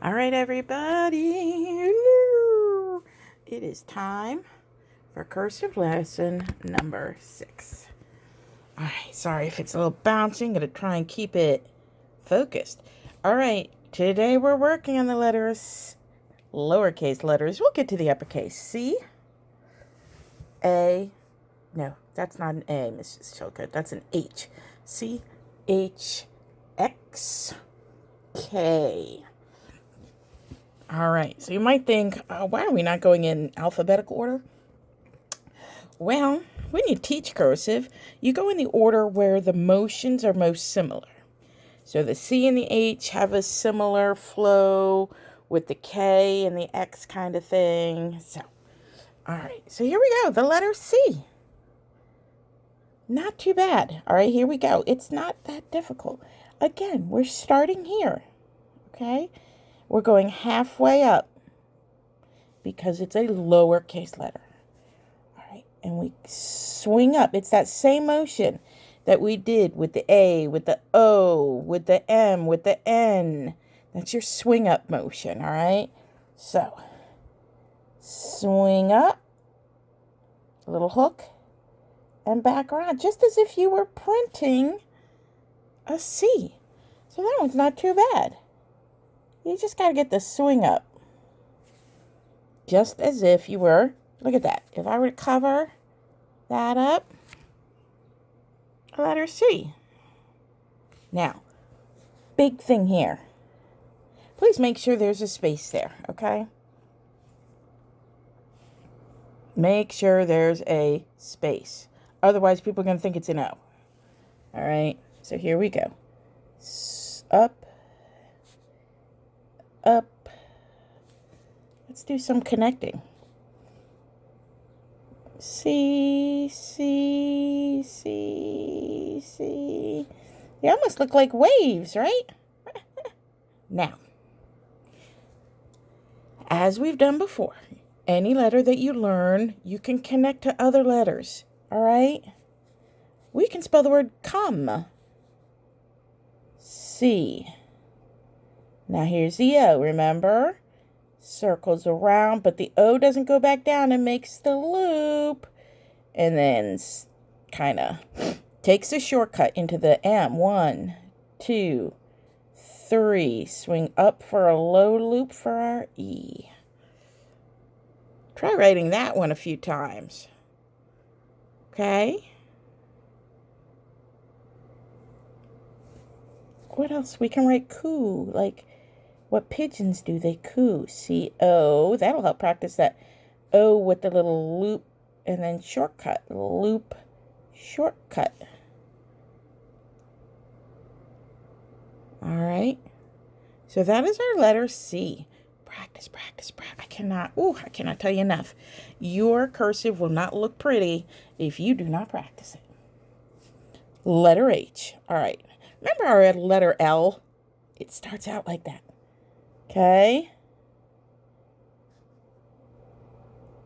All right, everybody. It is time for cursive lesson number 6. All right, sorry if it's a little bouncy. I'm going to try and keep it focused. All right, today we're working on the letters, lowercase letters. We'll get to the uppercase. C, A, no, that's not an A, Mrs. Chilcote. That's an H. C, H, X, K. All right, so you might think, why are we not going in alphabetical order? Well, when you teach cursive, you go in the order where the motions are most similar. So the C and the H have a similar flow with the K and the X kind of thing. So, all right, so here we go, the letter C. Not too bad. All right, here we go. It's not that difficult. Again, we're starting here, okay? We're going halfway up because it's a lowercase letter. All right, and we swing up. It's that same motion that we did with the A, with the O, with the M, with the N. That's your swing up motion, all right? So, swing up, a little hook, and back around, just as if you were printing a C. So that one's not too bad. You just got to get the swing up. Just as if you were, look at that. If I were to cover that up, a letter C. Now, big thing here. Please make sure there's a space there, okay? Make sure there's a space. Otherwise, people are going to think it's an O. All right, so here we go. Up, up. Let's do some connecting. C, C, C, C. They almost look like waves, right? Now, as we've done before, any letter that you learn, you can connect to other letters, all right? We can spell the word come. C. Now here's the O, remember? Circles around, but the O doesn't go back down and makes the loop. And then kind of takes a shortcut into the M. 1, 2, 3. Swing up for a low loop for our E. Try writing that one a few times. Okay? What else? We can write coo, like what pigeons do. They coo. C-O. That'll help practice that O with the little loop and then shortcut. Loop, shortcut. All right. So that is our letter C. Practice, practice, practice. I cannot tell you enough. Your cursive will not look pretty if you do not practice it. Letter H. All right. Remember our letter L? It starts out like that. Okay?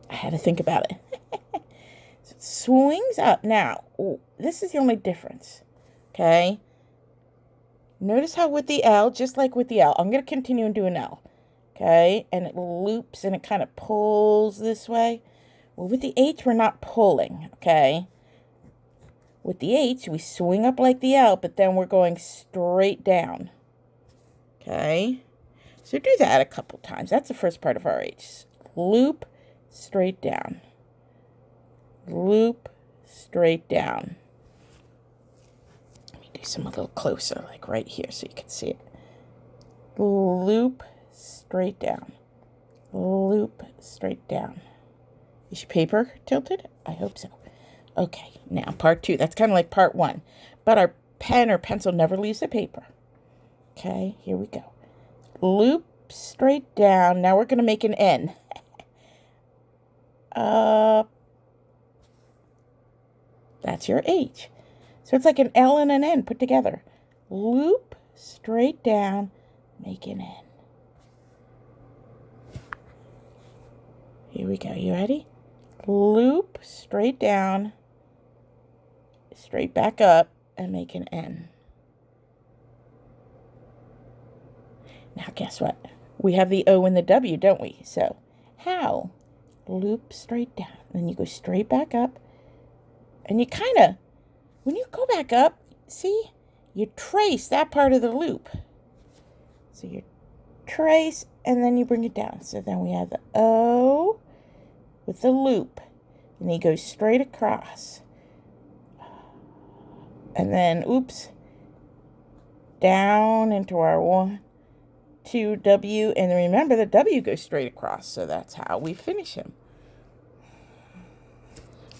I had to think about it. So it swings up. Now, this is the only difference. Okay? Notice how with the L, just like with the L, I'm going to continue and do an L. Okay? And it loops and it kind of pulls this way. Well, with the H, we're not pulling. Okay? With the H, we swing up like the L, but then we're going straight down. Okay? So do that a couple times. That's the first part of our H. Loop, straight down. Loop, straight down. Let me do some a little closer, like right here so you can see it. Loop, straight down. Loop, straight down. Is your paper tilted? I hope so. Okay, now part 2. That's kind of like part 1. But our pen or pencil never leaves the paper. Okay, here we go. Loop straight down. Now we're going to make an N. That's your H. So it's like an L and an N put together. Loop straight down, make an N. Here we go. You ready? Loop straight down, straight back up, and make an N. Now guess what? We have the O and the W, don't we? So, how? Loop straight down. Then you go straight back up. And you kind of, when you go back up, see, you trace that part of the loop. So you trace, and then you bring it down. So then we have the O with the loop. And he goes straight across. And then, oops, down into our 1, 2, W. And then remember, the W goes straight across. So that's how we finish him.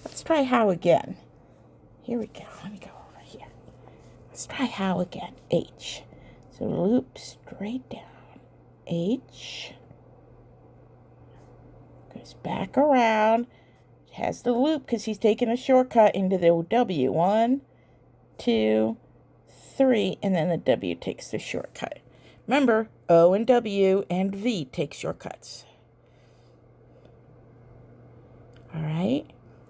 Let's try how again. Here we go. Let me go over here. Let's try how again. H. So loop straight down. H. Goes back around. Has the loop because he's taking a shortcut into the W. 1, 2, 3. And then the W takes the shortcut. Remember, O and W and V take shortcuts. All right.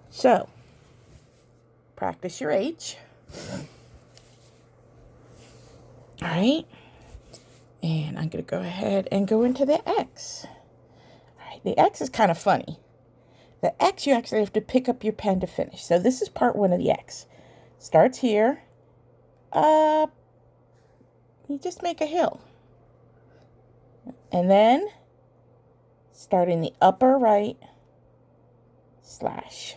So, practice your H. All right. And I'm going to go ahead and go into the X. All right. The X is kind of funny. The X, you actually have to pick up your pen to finish. So this is part 1 of the X. Starts here. Up. You just make a hill. And then, start in the upper right, slash.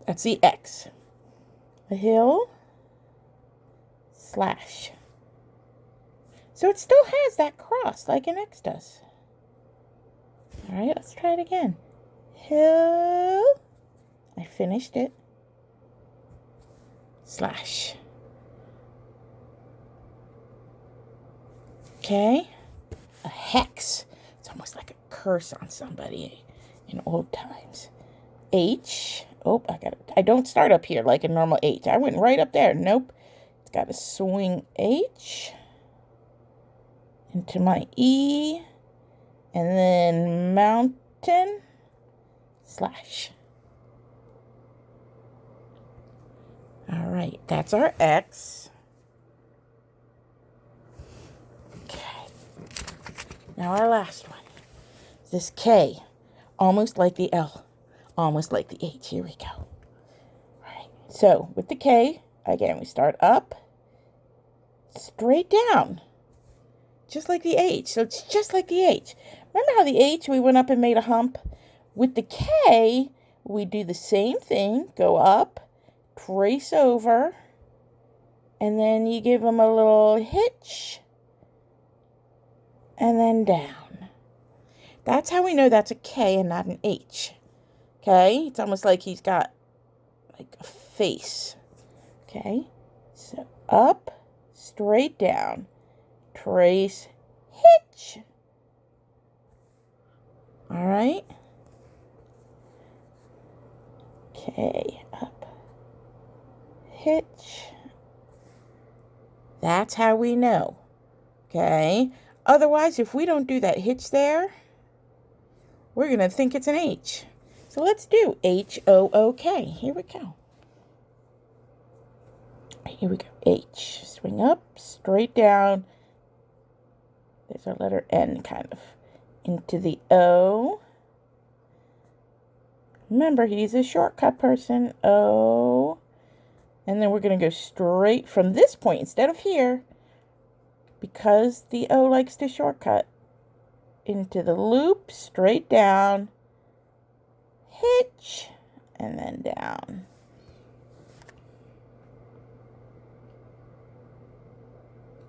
That's the X. A hill, slash. So it still has that cross like an X does. All right, let's try it again. Hill. I finished it. Slash. Okay. A hex. It's almost like a curse on somebody in old times. H. Oh, I don't start up here like a normal H. I went right up there. Nope. It's got to swing H into my E, and then mountain, slash. All right, that's our X. Okay. Now our last one. This K, almost like the L, almost like the H. Here we go. All right. So with the K, again, we start up, straight down, just like the H. So it's just like the H. Remember how the H, we went up and made a hump? With the K, we do the same thing. Go up, trace over, and then you give them a little hitch, and then down. That's how we know that's a K and not an H. Okay? It's almost like he's got like a face. Okay? So up, straight down, trace, hitch. All right? Okay, up, hitch. That's how we know. Okay? Otherwise, if we don't do that hitch there, we're going to think it's an H. So let's do H-O-O-K. Here we go. Here we go. H. Swing up, straight down. There's our letter N kind of. Into the O. Remember, he's a shortcut person. O. And then we're going to go straight from this point instead of here. Because the O likes to shortcut. Into the loop, straight down, hitch, and then down.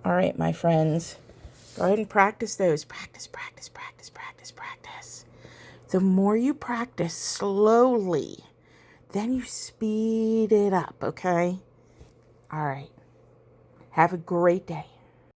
All right, my friends, go ahead and practice those. Practice, practice, practice, practice, practice. The more you practice slowly, then you speed it up, okay? All right. Have a great day.